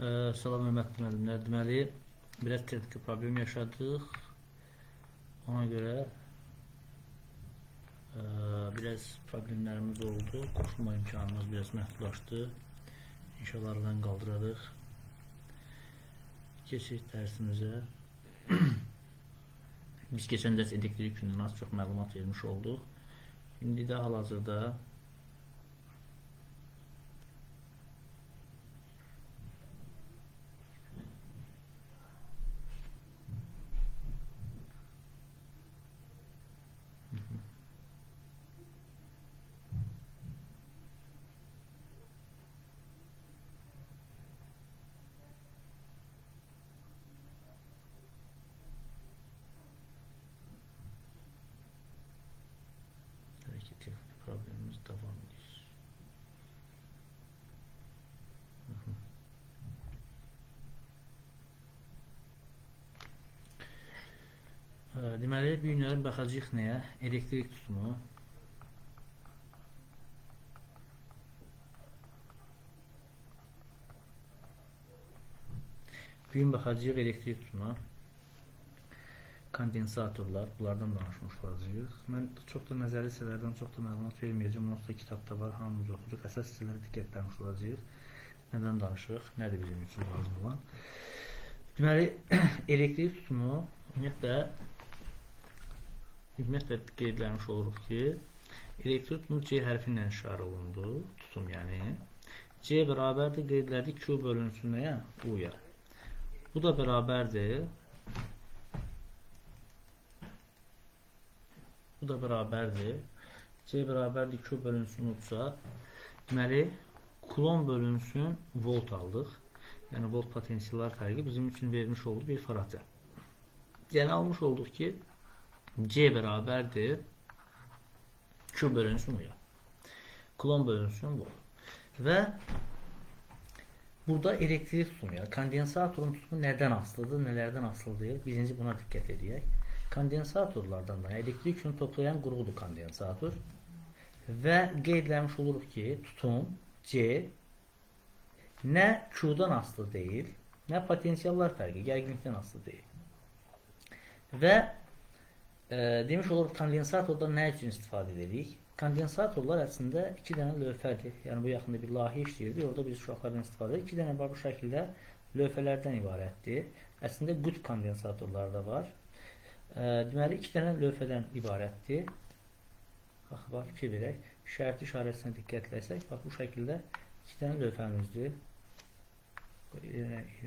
Salam hörmətli müəllimlər. Deməli, biraz texniki problem yaşadıq. Ona görə biraz problemlərimiz oldu. Qoşulma imkanımız biraz məhdudlaşdı. İnşallah aradan qaldırarıq. Keçək dərsimizə. Biz keçən dərs elektrik günündən az çox məlumat vermiş olduq. İndi də hal-hazırda texnik problemimiz davam edir. Deməli, bu günləri baxacağıq nəyə? Elektrik tutumu. Bu gün baxacağıq elektrik tutumuna. Kondensatorlar, bunlardan danışmış olacağıq. Mən çox da nəzəri hissələrdən çox da məlumat verməyəcəm. Onun da kitabda var, hamımız oxuyuruq. Əsas hissələrə diqqətlənmiş olacağıq. Nədən danışırıq, nədir bizim üçün lazım olan. Deməli, elektrik tutumu ümumiyyətlə qeydləmiş oluruq ki, elektrik tutumu C hərfi ilə işarə olundu. Tutum yəni. C bərabərdir, qeydlədik Q bölünsün nəyə? U-ya. Bu da bərabərdir. Bu da bərabərdir. C bərabərdir Q bölünsün U-sa. Deməli, kulon bölünsün volt aldıq. Yəni volt potensiallar fərqi bizim üçün vermiş olduğu bir faradə. Yəni almış olduq ki, C bərabərdir Q bölünsün U-ya. Kulon bölünsün volt. Və burada elektrik tutumu, yəni kondensatorun tutumu nədən asılıdır, nələrdən asılıdır? Birinci buna diqqət edək. Kondensatorlardan da elektrik yükünü toplayan qurğudur kondensator. Və qeydləmiş oluruq ki, tutum C nə Q-dan asılı deyil, nə potensiallar fərqi, gərginlikdən asılı deyil. Və demiş oluruq kondensatordan nə üçün istifadə edirik? Kondensatorlar əslində iki dənə lövhədir. Yəni bu yaxında bir layihə işləyirdik. Orada biz uşaqlardan istifadə edirik. İki dənə bu şəkildə lövhələrdən ibarətdir. Əslində qütb kondensatorları da var. Deməli, iki dənə lövhədən ibarətdir. Bax, fikir verək. Şərti işarəsinə diqqətləsək, bax, bu şəkildə iki dənə lövhəmizdir.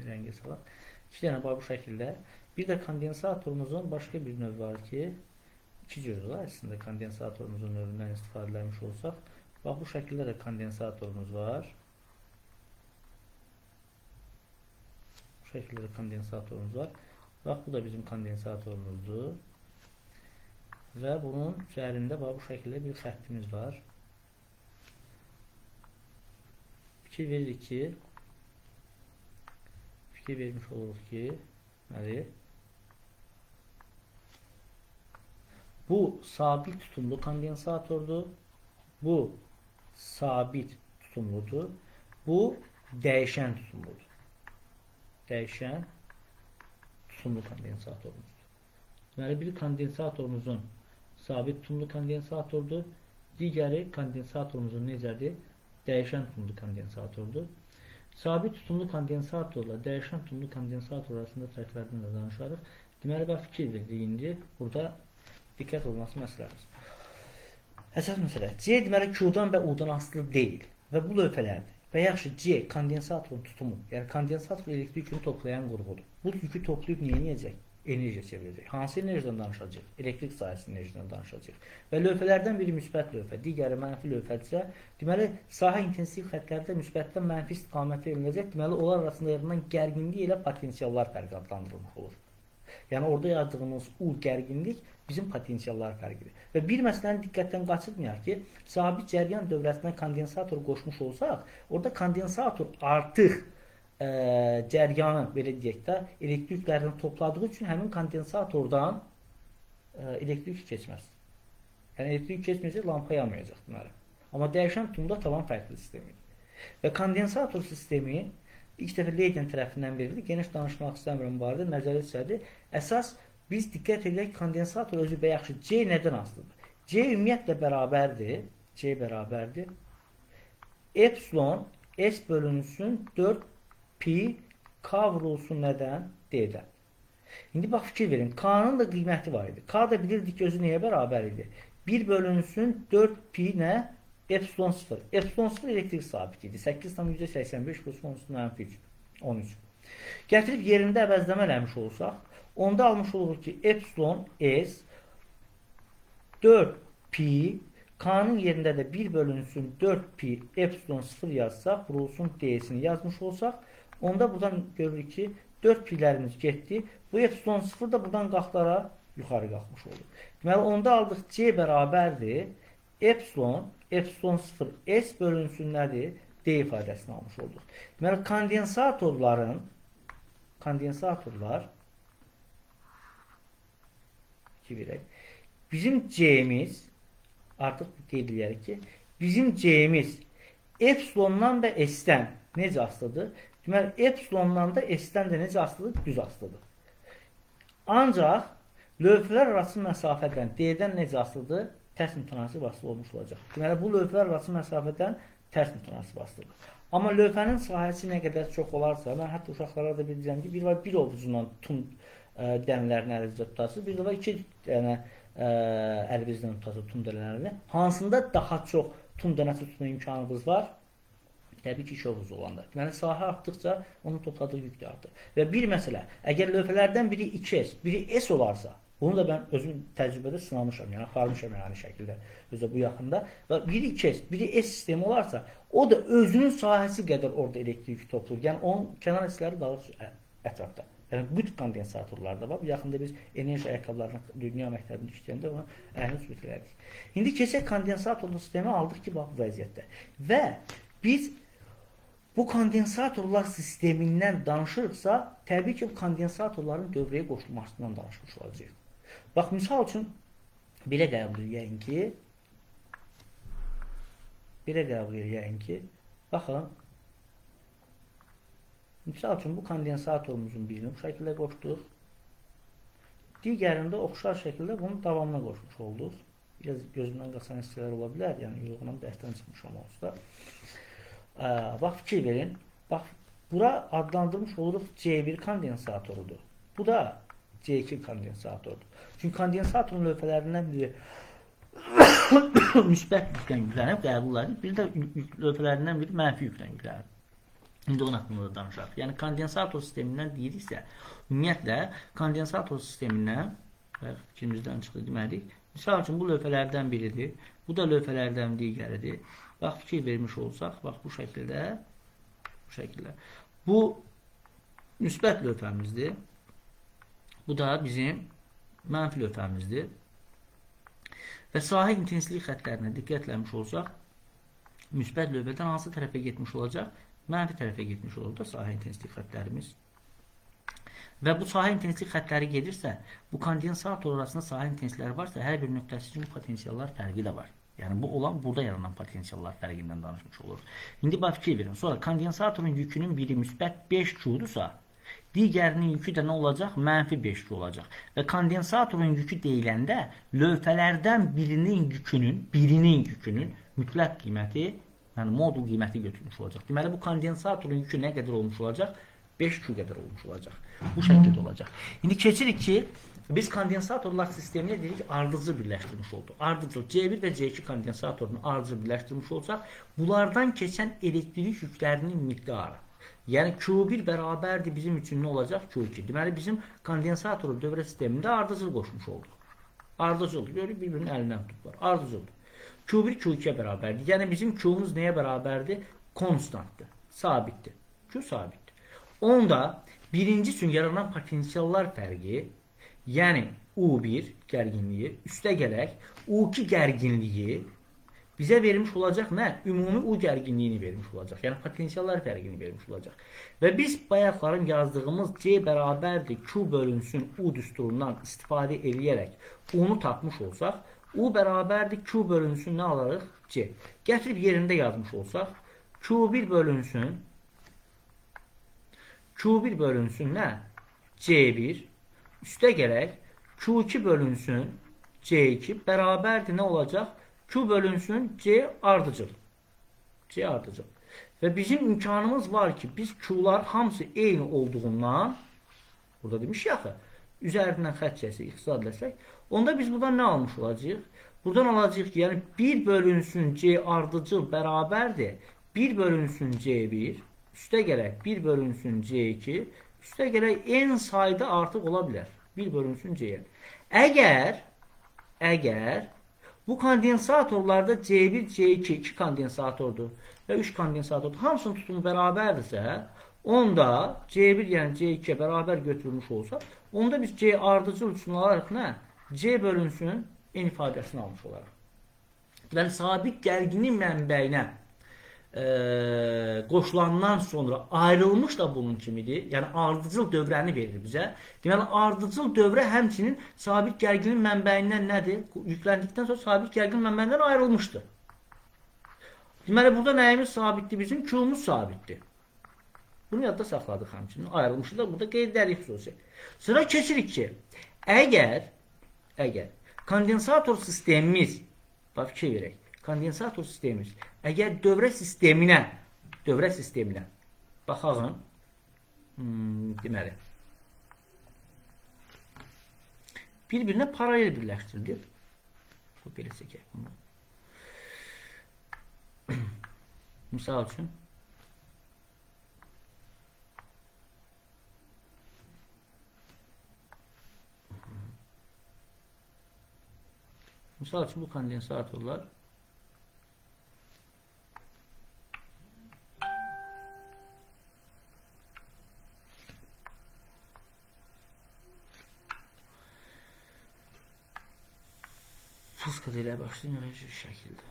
Rəngə salaq. İki dənə bu şəkildə. Bir də kondensatorumuzun başqa bir növü var ki, iki cürdür əslində kondensatorumuzun növündən istifadələmiş olsaq. Bax, bu şəkildə də kondensatorumuz var. Bu şəkildə də kondensatorumuz var. Bax, bu da bizim kondensatorumuzdur. Və bunun üzərində bax, bu şəkildə bir xəttimiz var. Fikir vermiş oluruq ki, bu sabit tutumlu kondensatordur. Bu sabit tutumludur. Bu dəyişən tutumludur. Dəyişən tutumlu kondensatorumuzdur. Deməli, bir kondensatorumuzun sabit tutumlu kondensatordur. Digəri kondensatorumuzun necədir? Dəyişən tutumlu kondensatordur. Sabit tutumlu kondensatorla dəyişən tutumlu kondensator arasında fərqlərdən də danışarıq. Deməli, bax, fikir verdik indi. Burada diqqət olması məsələmiz. Əsas məsələ. C deməli Q-dan və U-dan asılı deyil. Və bu lövhələrdir. Və yaxşı C kondensatorun tutumu, yəni kondensator elektrik yükünü toplayan qurğudur. Bu yükü toplayıb nə edəcək? Enerjiyə çevirəcək. Hansı enerjiden danışacaq? Elektrik sayəsi enerjiden danışacaq. Və lövhələrdən biri müsbət lövhə, digəri mənfi lövhədirsə, deməli sahə intensiv xəttlərdə müsbətdən mənfi istiqamətə yönələcək. Deməli onlar arasında yaranan gərginlik ilə potensiallar fərqi adlandırılmış olur. Yəni orada yazdığımız U gərginlik bizim potensiallar fərqidir. Və bir məsələni diqqətdən qaçırmayaq ki, sabit cəryan dövrəsinə kondensator qoşmuş olsaq, orada kondensator artıq cəryanı, belə deyək də, elektriklərini topladığı üçün həmin kondensatordan elektrik keçməz. Yəni elektrik keçməyəcək, lampa yanmayacaq deməli. Amma dəyişən tutumda tamam fərqli sistemidir. Və kondensator sistemi İlk dəfə Leyden tərəfindən verildi. Geniş danışmaq istəmirəm bu arada. Nəzərə çəkdi. Əsas biz diqqət edək kondensator özü və yaxşı C nədən asılıdır? C ümumiyyətlə bərabərdir. C bərabərdir. Epsilon S bölünsün 4 pi K vurulsun nədən? D-dən. İndi bax fikir verin. K'nın da qiyməti var idi. K da bilirdik ki özü nəyə bərabər idi? 1 bölünsün 4 pi nə? Epsilon 0. Epsilon 0 elektrik sabiti idi. 8,85 plus 13. Gətirib yerində əvəzləmə eləmiş olsaq, onda almış oluruq ki, epsilon S 4 pi K'nın yerində də 1 bölünsün 4 pi epsilon 0 yazsaq, vurulsun D'sini yazmış olsaq, onda buradan görürük ki 4 pi'lərimiz getdi. Bu epsilon 0 da buradan qalxlara yuxarı qalxmış olur. Deməli, onda aldıq C bərabərdir. Epsilon 0 S bölünsün nədir? D ifadəsini almış olduq. Deməli, kondensatorlar bizim C'miz artıq qeyd edirik ki, bizim C'miz epsilondan və S-dən necə asılıdır? Deməli, epsilondan da S-dən də necə asılıdır? Düz asılıdır. Ancaq lövhələr arası məsafədən D-dən necə asılıdır? Tərs mütənasib asılı olmuş olacaq. Deməli, bu lövhələr arası məsafədən tərs mütənasib asılıdır. Amma lövhənin sahəsi nə qədər çox olarsa, mən hətta uşaqlara da bildirəm ki, bir var bir ovucundan tum dənələrini əlinizdə tutasınız, bir də var 2 dənə əlinizdən tutasınız tum dənələrini. Hansında daha çox tum dənəsi tutma imkanınız var? Təbii ki, 2 ovuc olanda. Deməli, sahə artdıqca onun topladığı yük də artır. Və bir məsələ, əgər lövhələrdən biri 2S, biri S olarsa, bunu da mən özüm təcrübədə sınamışam, yəni aparmışam yəni şəkildə özə bu yaxında. Və biri 2S, biri S sistemi olarsa, o da özünün sahəsi qədər orada elektrik toplayır. Yəni onun kənar hissləri dağılır ətrafda. Yəni bu tip kondensatorlarda var. Yaxında biz enerji ayaqqabılarını dünya məktəbində işləyəndə ona əhli sübut elədik. İndi keçək kondensatorlu sistemi aldıq ki, bax bu vəziyyətdə. Və biz bu kondensatorlar sistemindən danışırıqsa, təbii ki, kondensatorların dövrəyə qoşulmasından danışmış olacaq. Bax, misal üçün, belə qəbul edəyən ki, baxın, misal üçün, bu kondensatorumuzun birini bu şəkildə qoşduq, digərində oxşar şəkildə bunun davamına qoşmuş olduq. Biraz gözümdən qaçan hissələr ola bilər, yəni yoğunam dərsdən çıxmışam olsa. Bax, fikir verin. Bax, bura adlandırmış oluruq C1 kondensatorudur. Bu da C2 kondensatorudur. Çünki kondensatorun lövhələrindən biri müsbət yükdən yüklənib, qəbullanıb, bir də lövhələrindən biri mənfi yükdən yüklənib. İndi onun haqqında da danışaq. Yəni, kondensator sistemindən deyiriksə, ümumiyyətlə, kondensator sistemindən, fikrimizdən çıxdı demədik, misal üçün, bu lövhələrdən biridir, bu da lövhələrdən digəridir. Bax, fikir vermiş olsaq, bax, bu şəkildə. Bu müsbət lövhəmizdir. Bu da bizim mənfi lövhəmizdir. Və sahə intensivlik xətlərinə diqqət etmiş olsaq, müsbət lövhədən hansı tərəfə getmiş olacaq? Mənfi tərəfə getmiş olur da sahə intensivlik xətlərimiz. Və bu sahə intensivlik xətləri gedirsə, bu kondensator arasında sahə intensivlikləri varsa, hər bir nöqtəsi üçün potensiallar fərqi də var. Yəni, bu olan burada yaranan potensiallar fərqindən danışmış olur. İndi bax, fikir verin. Sonra kondensatorun yükünün biri müsbət 5Q-dursa, digərinin yükü də nə olacaq? Mənfi 5Q olacaq. Və kondensatorun yükü deyiləndə lövhələrdən birinin yükünün mütləq qiyməti, yəni modul qiyməti götürmüş olacaq. Deməli, bu kondensatorun yükü nə qədər olmuş olacaq? 5Q qədər olmuş olacaq. Bu şəkildə olacaq. İndi keçirik ki, biz kondensatorlar sisteminə dedik ardıcıl birləşdirmiş olduq. Ardıcıl C1 və C2 kondensatorunu ardıcıl birləşdirmiş olsaq, bunlardan keçən elektrik yüklərinin miqdarı. Yəni Q1 bərabərdir bizim üçün nə olacaq? Q2. Deməli, bizim kondensatorun dövrə sistemində ardıcıl qoşmuş olduq. Ardıcıldır. Görürük, bir-birinin əlindən tutublar. Ardıcıldır. Q1 Q2-yə bərabərdir. Yəni bizim Q'muz nəyə bərabərdir? Konstantdır. Sabitdir. Q sabitdir. Onda birinci üçün yaranan potensiallar fərqi, yəni U1 gərginliyi, üstə gələk U2 gərginliyi bizə vermiş olacaq nə? Ümumi U gərginliyini vermiş olacaq. Yəni potensiallar fərqini vermiş olacaq. Və biz bayaqların yazdığımız C bərabərdir Q bölünsün U düsturundan istifadə edərək U-nu tapmış olsaq, U bərabərdir Q bölünsün nə alarıq? C. Gətirib yerində yazmış olsaq, Q1 bölünsün Q1 bölünsün nə? C1 üstə gələk Q2 bölünsün C2 bərabərdir nə olacaq? Q bölünsün C ardıcıl. C ardıcıl. Və bizim imkanımız var ki, biz Q'lar hamısı eyni olduğundan, burada demiş ya, üzərindən xətt çəksək, ixtisar etsək, onda biz buradan nə almış olacağıq? Buradan alacağıq ki, yəni 1 bölünsün C ardıcıl bərabərdir. 1 bölünsün C1, üstə gələk 1 bölünsün C2, üstə gələk n sayda artıq ola bilər. 1 bölünsün C'. Əgər bu kondensatorlarda C1, C2 2 kondensatordur və 3 kondensatordur. Hamısının tutumu bərabərdirsə, onda C1 yəni C2'ye bərabər götürülmüş olsa, onda biz C ardıcıl üçün alaraq nə? C bölünsün n ifadəsini almış olaraq. Yəni sabit gərginlik mənbəyinə qoşulandan sonra ayrılmış da bunun kimidir. Yəni ardıcıl dövrəni verir bizə. Deməli ardıcıl dövrə həmçinin sabit gərginlik mənbəyindən nədir? Yükləndikdən sonra sabit gərginlik mənbəyindən ayrılmışdır. Deməli burada nəyimiz sabitdir bizim? Q'muz sabitdir. Bunu yadda saxladıq həmçinin. Ayrılmışdır da burada qeyd edərik xüsusi. Sıra keçirik ki, əgər kondensator sistemimiz, bax fikir verək. Kondensator sistemimiz əgər dövrə sisteminə baxağın, deməli bir-birinə paralel birləşdirilir. Bu belə çəkək bunu. Misal üçün bu kondensatorlar fizika ilə başlayın şu şəkildə.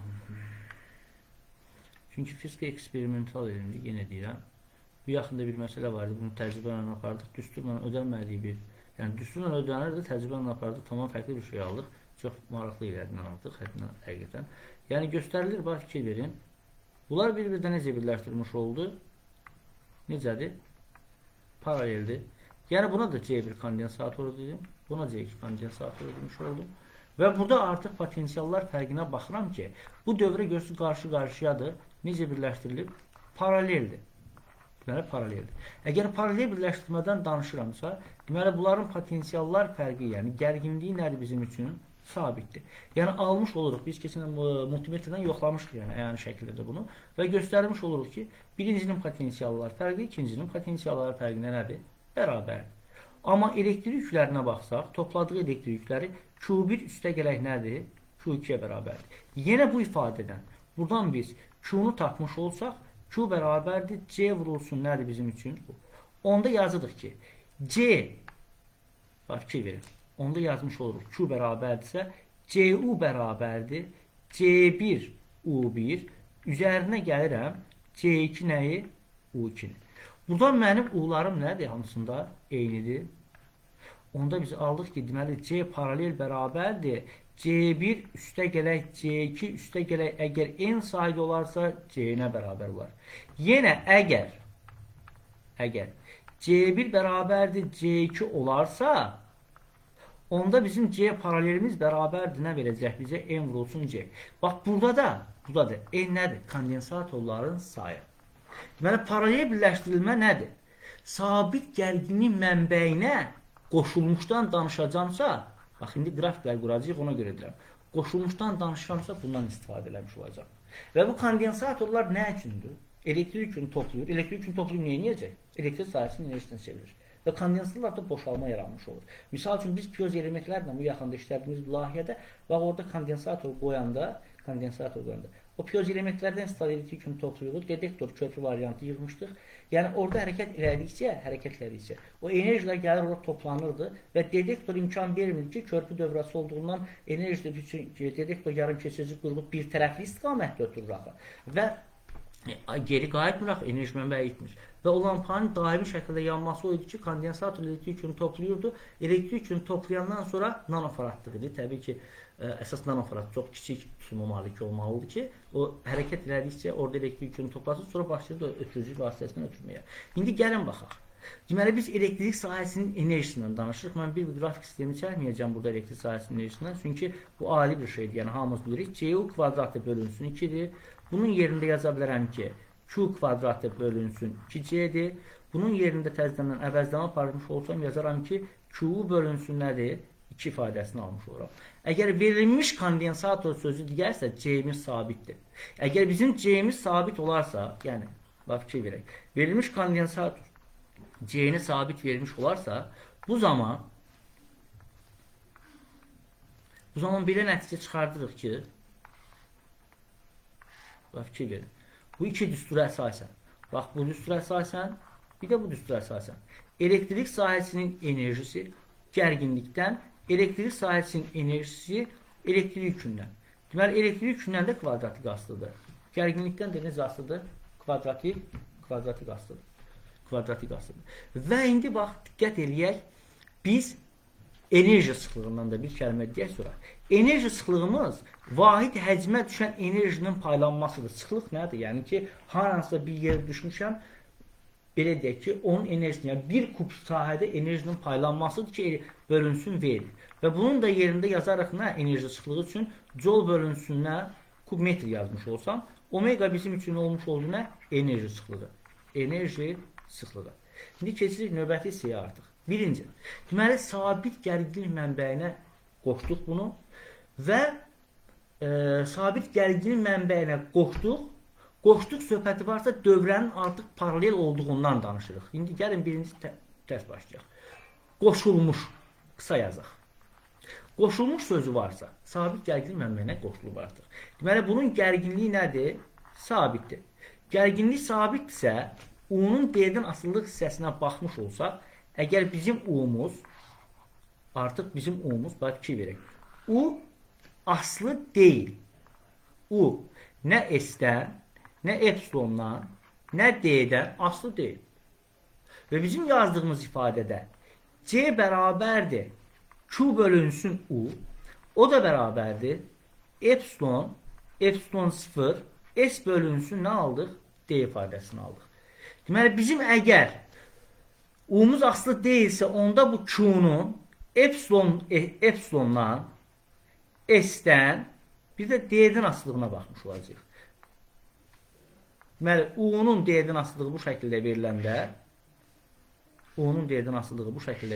Çünki fizika eksperimental elmdir, yenə deyirəm. Bu yaxında bir məsələ vardı, bunu təcrübə ilə apardıq. Düsturla ödənmədiyi bir, yəni düsturla ödənirdi, təcrübə ilə apardıq, tamam fərqli bir şey aldıq. Çox maraqlı ilərindən aldıq, həqiqətən. Yəni göstərilir, bax fikir verin. Bunlar bir-birdə necə birləşdirilmiş oldu? Necədir? Paraleldir. Yəni buna da C1 kondensatoru dedim, buna C2 kondensatoru demiş oldum. Və burada artıq potensiallar fərqinə baxıram ki, bu dövrə görsü qarşı-qarşıyadır. Necə birləşdirilib? Paraleldir. Deməli, paraleldir. Əgər paralel birləşdirmədən danışıramsa, deməli, bunların potensiallar fərqi, yəni gərginliyi nədir bizim üçün? Sabitdir. Yəni, almış oluruq. Biz keçən multimetrdən yoxlamışıq, yəni, əyani şəkildə də bunu və göstərmiş oluruq ki, birincinin potensiallar fərqi, ikincinin potensiallar fərqinə nədir? Bərabərdir. Amma elektrik yüklərinə baxsaq, topladığı elektrik yükləri Q1 üstə gələk nədir? Q2'ye bərabərdir. Yenə bu ifadədən buradan biz Q'nu tapmış olsaq, Q bərabərdir, C vurulsun nədir bizim üçün? Onda yazırıq ki, C, bax fikir verin, onda yazmış oluruq, Q bərabərdirsə, CU bərabərdir, C1 U1, üzərinə gəlirəm, C2 nəyi? U2'ni. Buradan mənim U'larım nədir? Hamısında eynidir. Onda biz aldıq ki, deməli C paralel bərabərdir. C1 üstə gələk C2 üstə gələk əgər n sayda olarsa C-nə bərabər olar. Yenə əgər C1 bərabərdir C2 olarsa, onda bizim C paralelimiz bərabərdir nə verəcək bizə? N vurulsun C. Bax burada da n nədir? Kondensatorların sayı. Deməli paralel birləşdirilmə nədir? Sabit gərginlik mənbəyinə qoşulmuşdan danışacamsa, bax indi qrafiklər quracağıq, ona görə edirəm. Qoşulmuşdan danışıramsa bundan istifadə eləmiş olacaq. Və bu kondensatorlar nə üçündür? Elektrik yükünü toplayır. Elektrik yükünü toplayıb nə edəcək? Elektrik sayəsini enerjisini çevirir. Və kondensatorlarda boşalma yaranmış olur. Misal üçün biz piyoz elementlərlə bu yaxında işlədiyimiz layihədə bax orada kondensator qoyanda o piyoz elementlərdən istifadə elektrik yükünü toplayırıq. Detektor köprü variantı yığmışdıq. Yəni orada hərəkət elədikcə o enerjilər gəlir orada toplanırdı və detektor imkan vermir ki, körpü dövrəsi olduğundan enerji üçün detektor yarım keçici qurulub bir tərəfli istiqamətdə ötürür axı. Və geri qayıtmır axı, enerji mənbəyi itmir. Və o lampanın daimi şəkildə yanması o idi ki, kondensator elektrik yükünü toplayırdı. Elektrik yükünü toplayandan sonra nanofaradlıq idi. Təbii ki, əsas nanofarad çox kiçik tutumu malik olmalıdır ki, o hərəkət elədikcə orada elektrik yükünü toplasın, sonra başlayır da ötürücü vasitəsindən ötürməyə. İndi gəlin baxaq. Deməli biz elektrik sahəsinin enerjisindən danışırıq. Mən bir qrafik sistemi çəkməyəcəm burada elektrik sahəsinin enerjisindən. Çünki bu ali bir şeydir. Yəni hamımız bilirik. Cu kvadratı bölünsün 2-dir. Bunun yerində yaza bilərəm ki, Q kvadratı bölünsün 2C-dir. Bunun yerində təzədən əvəzləmə aparmış olsam yazaram ki, Q bölünsün nədir? 2 ifadəsini almış oluram. Əgər verilmiş kondensator sözü deyərsə C'miz sabitdir. Əgər bizim C'miz sabit olarsa, yəni bax fikir verək. Verilmiş kondensator C'ni sabit vermiş olarsa, bu zaman belə nəticə çıxardırıq ki, bax fikir verin. Bu iki düstura əsasən, bax bu düstura əsasən, bir də bu düstura əsasən. Elektrik sahəsinin enerjisi gərginlikdən, elektrik sahəsinin enerjisi elektrik yükündən. Deməli, elektrik yükündən də kvadratik asılıdır. Gərginlikdən də necə asılıdır? Kvadratik asılıdır. Kvadratik asılıdır. Və indi bax, diqqət eləyək, biz enerji sıxlığından da bir kəlmə deyək sonra. Enerji sıxlığımız vahid həcmə düşən enerjinin paylanmasıdır. Sıxlıq nədir? Yəni ki, hansısa bir yerə düşmüşəm, belə deyək ki, onun enerjisini, yəni bir kub sahədə enerjinin paylanmasıdır ki, bölünsün V-dir. Və bunun da yerində yazarıq nə? Enerji sıxlığı üçün Joule bölünsün nə? Kubmetr yazmış olsam, omega bizim üçün olmuş oldu nə? Enerji sıxlığı. Enerji sıxlığı. İndi keçirik növbəti hissəyə artıq. Birinci, deməli, sabit gərginlik mənbəyinə qoşduq bunu və sabit gərginlik mənbəyinə qoşduq söhbəti varsa dövrənin artıq paralel olduğundan danışırıq. İndi gəlin birinci dərs başlayaq. Qoşulmuş, qısa yazaq. Qoşulmuş sözü varsa, sabit gərginlik mənbəyinə qoşulub artıq. Deməli, bunun gərginliyi nədir? Sabitdir. Gərginlik sabitdirsə, U-nun D-dən asılılıq hissəsinə baxmış olsaq, əgər bizim U-muz, artıq bizim U-muz, bax ki verək. U aslı deyil. U nə S-dən, nə epsilondan, nə D-dən aslı deyil. Və bizim yazdığımız ifadədə C bərabərdir Q bölünsün U, o da bərabərdir epsilon 0, S bölünsün nə aldıq? D ifadəsini aldıq. Deməli, bizim əgər U-muz aslı deyilsə, onda bu Q-nun epsilondan, S-dən, bir də D-dən asılılığına baxmış olacaq. Deməli, U-nun D-dən asılılığı bu şəkildə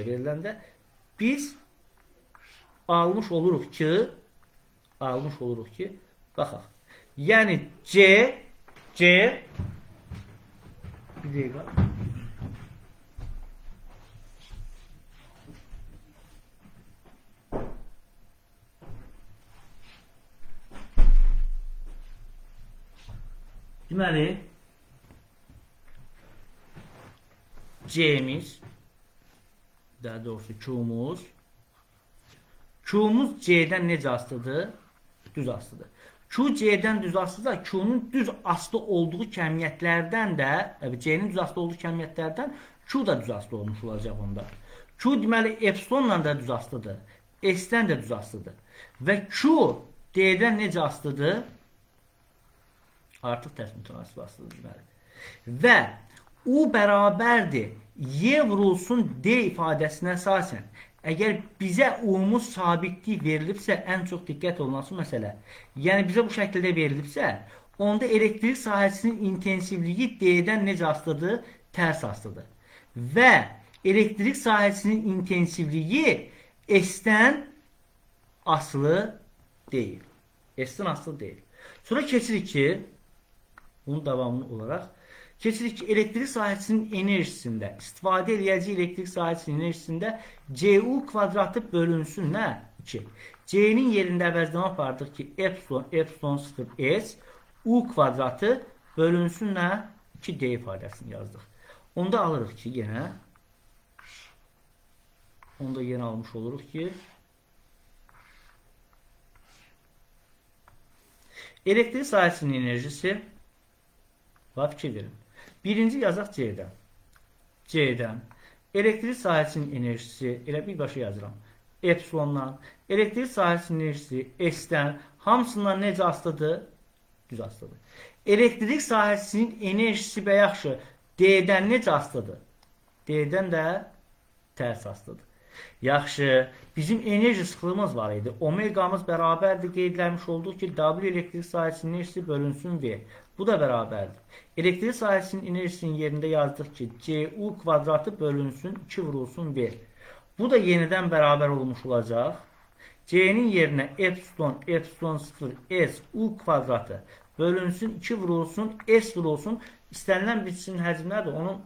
veriləndə, biz almış oluruq ki, baxaq. Yəni C, bir dəqiqə. Deməli, C'miz, daha doğrusu Q'muz C'dən necə asılıdır? Düz asılıdır. Q C'dən düz asılıdır. Q'nun düz aslı olduğu kəmiyyətlərdən də, C'nin düz aslı olduğu kəmiyyətlərdən Q da düz aslı olmuş olacaq onda. Q deməli epsilonla da düz aslıdır. S-dən də düz aslıdır. Və Q D-dən necə aslıdır? Artıq tərs mütənasib asılıdır deməli. Və U bərabərdir Y vurulsun D ifadəsinə əsasən, əgər bizə U-muz sabitlik verilibsə, ən çox diqqət olunması məsələ. Yəni bizə bu şəkildə verilibsə, onda elektrik sahəsinin intensivliyi D-dən necə asılıdır? Tərs asılıdır. Və elektrik sahəsinin intensivliyi S-dən asılı deyil. S-dən asılı deyil. Sonra keçirik ki, bunun davamlı olaraq, keçirik ki, elektrik sahəsinin enerjisində, istifadə edəcək elektrik sahəsinin enerjisində Cu kvadratı bölünsün nə? 2. C'nin yerində əvəzləmə apardıq ki, epsilon 0 S, U kvadratı bölünsün nə? 2D ifadəsini yazdıq. Onda alırıq ki, yenə almış oluruq ki, elektrik sahəsinin enerjisi, bax fikir verin. Birinci yazaq C'dən. Elektrik sahəsinin enerjisi, elə birbaşa yazıram. Epsilondan. Elektrik sahəsinin enerjisi S-dən. Hamısından necə asılıdır? Düz asılıdır. Elektrik sahəsinin enerjisi və yaxşı D-dən necə asılıdır? D-dən də tərs asılıdır. Yaxşı, bizim enerji sıxlığımız var idi. Omeqamız bərabərdir. Qeydləmiş olduq ki, W elektrik sahəsinin enerjisi bölünsün V. Bu da bərabərdir. Elektrik sahəsinin enerjisinin yerində yazdıq ki, Cu kvadratı bölünsün 2 vurulsun V. Bu da yenidən bərabər olmuş olacaq. C'nin yerinə epsilon 0 S U kvadratı bölünsün 2 vurulsun S vurulsun. İstənilən bir cisim həcmi nədir? Onun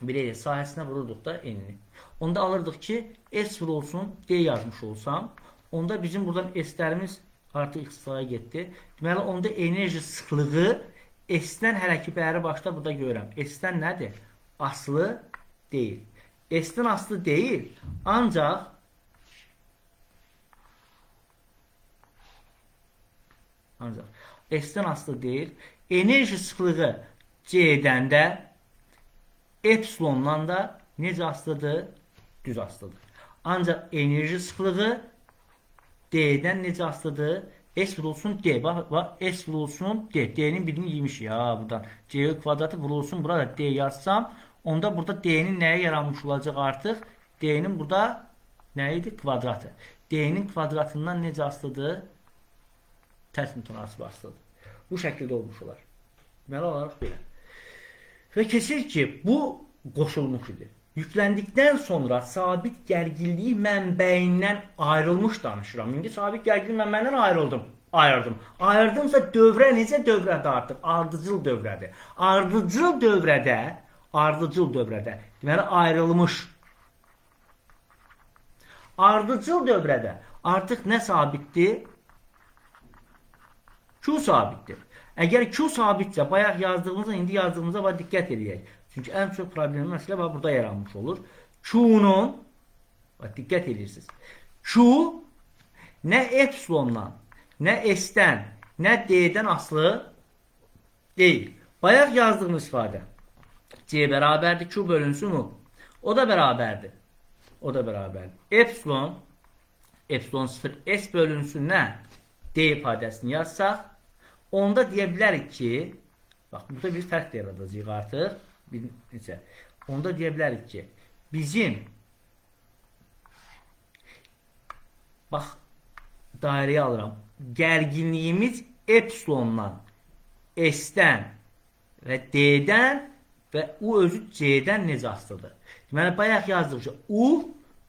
bir sahəsinə vururduq da enini. Onda alırdıq ki, S vurulsun D yazmış olsam. Onda bizim buradan S'lərimiz artıq ixtisara getdi. Deməli, onda enerji sıxlığı S-dən hələ ki bəri başda burada görürəm. S-dən nədir? Aslı deyil. S-dən aslı deyil. Ancaq S-dən aslı deyil. Enerji sıxlığı C-dən də epsilondan da necə aslıdır? Düz aslıdır. Ancaq enerji sıxlığı D-dən necə aslıdır? S vurulsun D. Bax, S vurulsun D. D-nin birini yemiş ya buradan. C kvadratı vurulsun. Burada D yazsam, onda burada D-nin nəyə yaranmış olacaq artıq? D-nin burada nə idi? Kvadratı. D-nin kvadratından necə aslıdır? Tərs mütənasib aslıdır. Bu şəkildə olmuş olar. Deməli olaraq belə. Və keçir ki, bu qoşulmuş idi. Yüklendikten sonra sabit gərginliyi mənbəyindən ayrılmış danışıram. İndi sabit gərginlik mənbəyindən ayırdım. Ayırdımsa dövrə necə dövrədir artıq? Ardıcıl dövrədir. Ardıcıl dövrədə deməli ayrılmış. Ardıcıl dövrədə artıq nə sabitdir? Q sabitdir. Əgər Q sabitsə, bayaq yazdığımızda, indi yazdığımızda var, diqqət edək. Çünki ən çox problemli məsələ var, burada yaranmış olur. Q'nun, diqqət edirsiniz. Q nə epsilondan, nə S-dən, nə D-dən asılı deyil. Bayaq yazdığımız ifadə. C bərabərdir, Q bölünsün U. O da bərabərdir. Epsilon 0 S bölünsün nə? D ifadəsini yazsaq, onda deyə bilərik ki, bax, burada bir fərq də yaradacaq artıq. Onda deyə bilərik ki, bizim bax, dairəyə alıram. Gərginliyimiz epsilondan, S-dən və D-dən və U özü C-dən necə asılıdır? Deməli, bayaq yazdıqca U,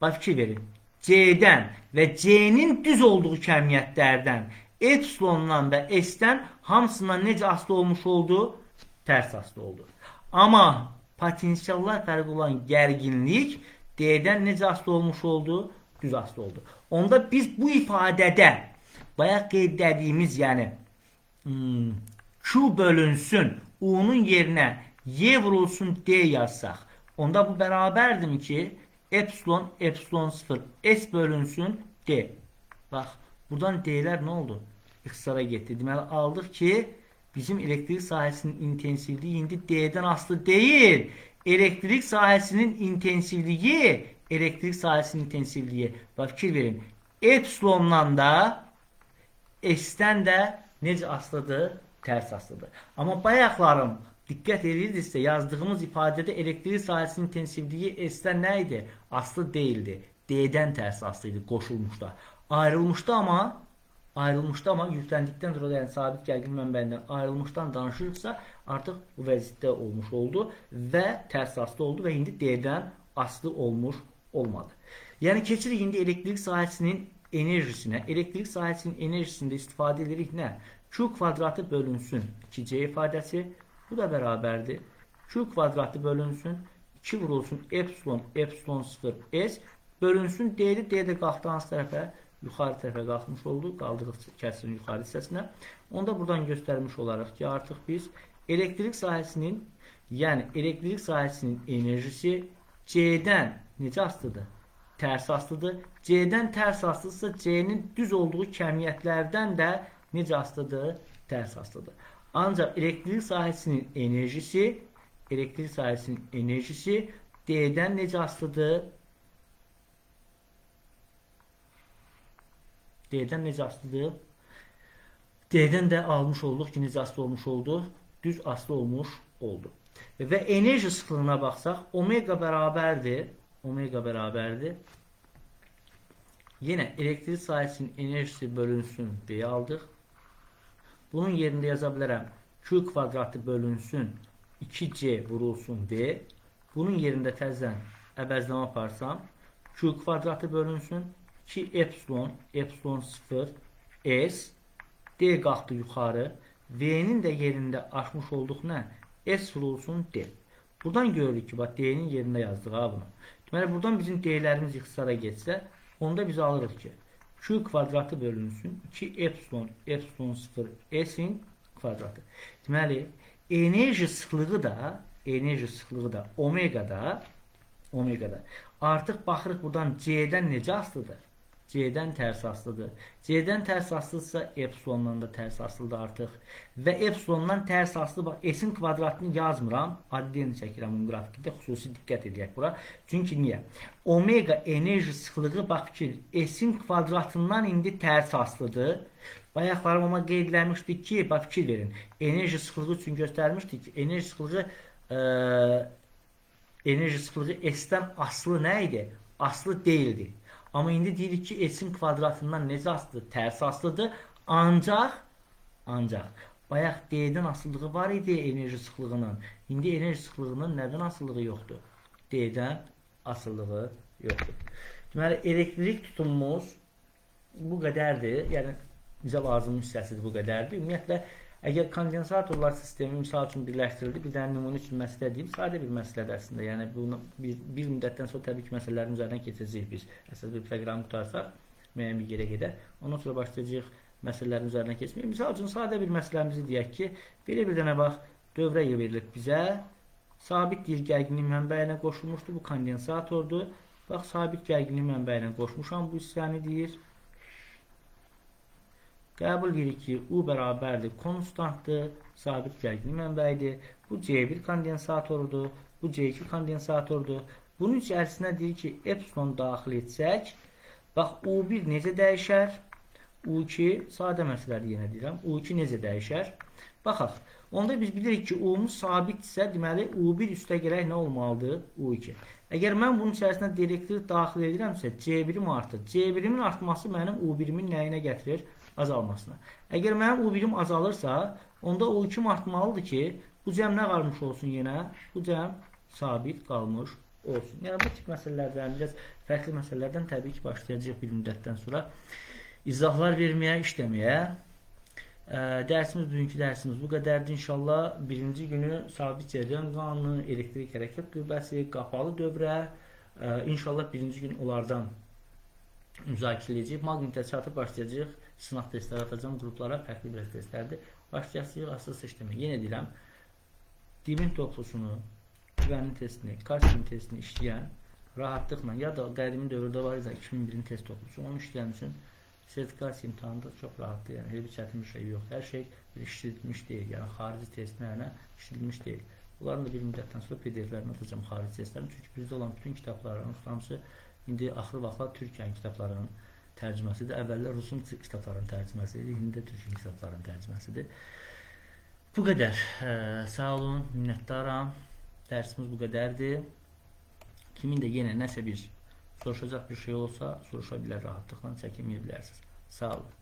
bax, fikir verin, C-dən və C-nin düz olduğu kəmiyyətlərdən epsilondan və S-dən hamısından necə asılı olmuş oldu? Tərs asılı oldu. Amma potensiallar fərqi olan gərginlik D-dən necə asılı olmuş oldu? Düz asılı oldu. Onda biz bu ifadədə bayaq qeydlədiyimiz, yəni Q bölünsün U-nun yerinə Y vurulsun D yazsaq, onda bu bərabərdir ki, epsilon 0 S bölünsün D. Bax, buradan D'lər nə oldu? İxtisara getdi. Deməli, aldıq ki, bizim elektrik sahəsinin intensivliyi indi D-dən asılı deyil. Elektrik sahəsinin intensivliyi. Bax, fikir verin. Epsilondan da S-dən də necə asılıdır? Tərs asılıdır. Amma bayaqlarım diqqət edirsinizsə, yazdığımız ifadədə elektrik sahəsinin intensivliyi S-dən nə idi? Aslı deyildi. D-dən tərs aslı idi, qoşulmuşda. Ayrılmışdı amma yüklendikten sonra, yəni sabit gərginlik mənbəyindən ayrılmışdan danışırıqsa, artıq bu vəziyyətdə olmuş oldu və tərs aslı oldu və indi D-dən aslı olmuş olmadı. Yəni keçirik indi elektrik sahəsinin enerjisinə. Elektrik sahəsinin enerjisində istifadə edirik nə? Q kvadratı bölünsün 2C ifadəsi. Bu da bərabərdir. Q kvadratı bölünsün 2 vurulsun epsilon 0 S bölünsün D-dir. D də qalxdı hansı tərəfə? Yuxarı tərəfə qalxmış oldu. Qaldırıq kəsirin yuxarı hissəsinə. Onda buradan göstərmiş olaraq ki, artıq biz elektrik sahəsinin, yəni elektrik sahəsinin enerjisi C-dən necə asılıdır? Tərs asılıdır. C-dən tərs asılıdırsa, C-nin düz olduğu kəmiyyətlərdən də necə asılıdır? Tərs asılıdır. Ancaq elektrik sahəsinin enerjisi D-dən necə asılıdır? D-dən necə asılıdır? D-dən də almış olduq ki, necə asılı olmuş oldu? Düz asılı olmuş oldu. Və enerji sıxlığına baxsaq, omega bərabərdir. Omega bərabərdir. Yenə elektrik sahəsinin enerjisi bölünsün deyə aldıq. Bunun yerində yaza bilərəm. Q kvadratı bölünsün 2C vurulsun D. Bunun yerində təzədən əvəzləmə aparsam, Q kvadratı bölünsün 2 epsilon, epsilon 0, S, D qalxdı yuxarı. V'nin də yerində açmış olduq nə? S vurulsun D. Buradan görürük ki, bax D'nin yerində yazdıq ha bunu. Deməli, buradan bizim D'lərimiz ixtisara geçsə, onda biz alırıq ki, Q kvadratı bölünsün 2 epsilon, epsilon 0, S'in kvadratı. Deməli, enerji sıxlığı da omegada. Artıq baxırıq buradan C'dən necə asılıdır? C'dən tərs asılıdır. C'dən tərs asılıdırsa epsilondan da tərs asılıdır artıq. Və epsilondan tərs asılı, bax, S-in kvadratını yazmıram. Addiyeni çəkirəm bunun qrafikdə. Xüsusi diqqət edək bura. Çünki niyə? Omega enerji sıxlığı, bax fikir, S-in kvadratından indi tərs asılıdır. Bayaqlarım ama qeydləmişdik ki, bax fikir verin. Enerji sıxlığı üçün göstərmişdik ki, enerji sıxlığı S-dən asılı nə idi? Asılı değildi. Amma indi deyirik ki, S-in kvadratından necə asılıdır? Tərs asılıdır. Ancaq bayaq D-dən asılılığı var idi enerji sıxlığının. İndi enerji sıxlığının nədən asılılığı yoxdur? D-dən asılılığı yoxdur. Deməli, elektrik tutumumuz bu qədərdir. Yəni, bizə lazım hissəsidir bu qədərdir. Ümumiyyətlə, əgər kondensatorlar sistemi misal üçün birləşdirildi, bir dənə nümunə üçün məsələ deyim, sadə bir məsələdir əslində. Yəni, bunu bir müddətdən sonra təbii ki, məsələlərin üzərindən keçəcəyik biz. Əsas bir proqramı qutarsaq, müəyyən bir yerə gedər. Ondan sonra başlayacağıq məsələlərin üzərindən keçməyə. Misal üçün, sadə bir məsələmizi deyək ki, belə bir dənə bax, dövrə verilib bizə. Sabit bir gərginlik mənbəyinə qoşulmuşdur. Bu kondensatordur. Bax, sabit gərginlik mənbəyinə qoşmuşam bu hissəni deyir. Qəbul edirik ki, U bərabərdir, konstantdır, sabit gərginlik mənbəyidir. Bu C1 kondensatorudur, bu C2 kondensatordur. Bunun içərisinə deyir ki, epsilon daxil etsək, bax, U1 necə dəyişər? U2, sadə məsələdir yenə deyirəm, U2 necə dəyişər? Baxaq, onda biz bilirik ki, U'muz sabitsə, deməli, U1 üstə gələk nə olmalıdır? U2. Əgər mən bunun içərisinə elektrik daxil edirəmsə, C1'im artır. C1'imin artması mənim U1'imin nəyinə gətirir? Azalmasına. Əgər mənim U1'im azalırsa, onda U2'm artmalıdır ki, bu cəm nə qalmış olsun yenə? Bu cəm sabit qalmış olsun. Yəni, bu tip məsələlərdən, biraz fərqli məsələlərdən təbii ki, başlayacaq bir müddətdən sonra izahlar verməyə, işləməyə. Bugünkü dərsimiz bu qədərdir. İnşallah birinci günü sabit cəryan qanunu, elektrik hərəkət qüvvəsi, qapalı dövrə, İnşallah birinci gün onlardan müzakirə edəcəyik. Maqnitə çatıb başlayacaq. Sınaq testləri atacağım qruplara, fərqli bir testlərdir. Başlayacaq asıl işləmə. Yenə deyirəm, dibin toplusunu, güvənli testini, kalsium testini işləyən rahatlıqla, ya da qədimi dövrdə var isə 2001-in test toplusu, onu işləyən üçün sertifikasiya imtahanında çox rahatdır. Yəni, heç bir çətin bir şey yoxdur. Hər şey işledilmiş deyil. Yəni, xarici testlərlə işledilmiş deyil. Bunların da bir müddətdən sonra PDF-lərini atacağım xarici testlərini. Çünki bizdə olan bütün kitabların hamısı indi axır vaxtlar Türkiyənin kitablarının tərcüməsidir. Əvvəllər Rusun kitablarının tərcüməsidir. İndi də Türkiyə kitablarının tərcüməsidir. Bu qədər. Sağ olun, minnətdaram. Dərsimiz bu qədərdir. Kimin də yenə nəsə bir soruşacaq bir şey olsa, soruşa bilər, rahatlıqla çəkinməyə bilərsiniz. Sağ olun.